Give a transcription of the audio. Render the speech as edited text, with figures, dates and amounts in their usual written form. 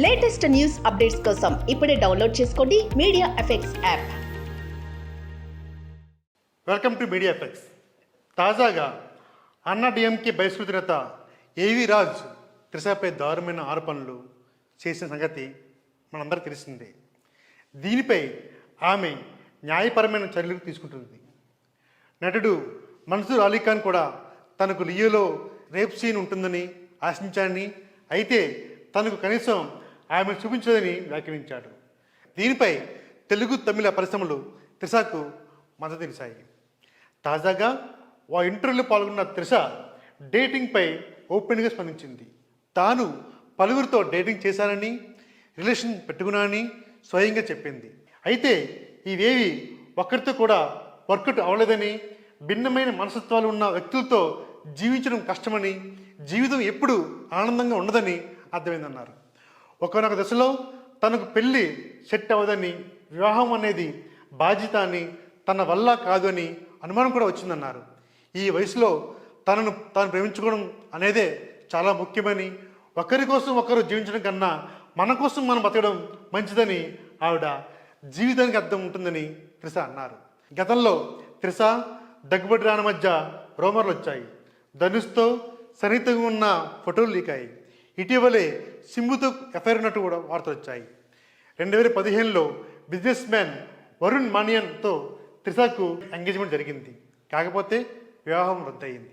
Latest news updates కోసం ఇప్పుడే download చేసుకోండి media effects app. Welcome to media effects. తాజాగా అన్నా డిఎంకే బహిష్కృత నేత ఏవి రాజ్ త్రిషపై దారుణమైన ఆరోపణలు చేసిన సంగతి మనందరికీ తెలిసిందే. దీనిపై ఆమె న్యాయపరమైన చర్యలు తీసుకుంటుంది. నటుడు మన్సూర్ అలీఖాన్ కూడా తనకు లియోలో రేప్ సీన్ ఉంటుందని ఆశించాడని, అయితే తనకు కనీసం ఆమెను చూపించదని వ్యాఖ్యానించాడు. దీనిపై తెలుగు తమిళ పరిశ్రమలు త్రిషకు మద్దతు తెలిసాయి. తాజాగా ఆ ఇంటర్వ్యూలో పాల్గొన్న త్రిష డేటింగ్పై ఓపెన్గా స్పందించింది. తాను పలువురితో డేటింగ్ చేశానని, రిలేషన్ పెట్టుకున్నానని స్వయంగా చెప్పింది. అయితే ఇవేవి ఒక్కరితో కూడా వర్కౌట్ అవ్వలేదని, భిన్నమైన మనస్తత్వాలు ఉన్న వ్యక్తులతో జీవించడం కష్టమని, జీవితం ఎప్పుడు ఆనందంగా ఉండదని అర్థమైందన్నారు. ఒకనొక దశలో తనకు పెళ్ళి సెట్ అవ్వదని, వివాహం అనేది బాధ్యత అని, తన వల్ల కాదు అని అనుమానం కూడా వచ్చిందన్నారు. ఈ వయసులో తాను ప్రేమించుకోవడం అనేదే చాలా ముఖ్యమని, ఒకరి కోసం ఒకరు జీవించడం కన్నా మన కోసం మనం బతకడం మంచిదని ఆవిడ జీవితానికి అర్థం ఉంటుందని త్రిష అన్నారు. గతంలో త్రిష దగ్గుబాటి రాణ మధ్య రూమర్లు వచ్చాయి. ధనుష్తో సన్నిహితంగా ఉన్న ఫోటోలు లీకాయి. ఇటీవలే సింబుతో ఎఫ్ఐఆర్ ఉన్నట్టు కూడా వార్తలు వచ్చాయి. 2015లో బిజినెస్ మ్యాన్ వరుణ్ మానియన్తో త్రిషకు ఎంగేజ్మెంట్ జరిగింది. కాకపోతే వివాహం రద్దయింది.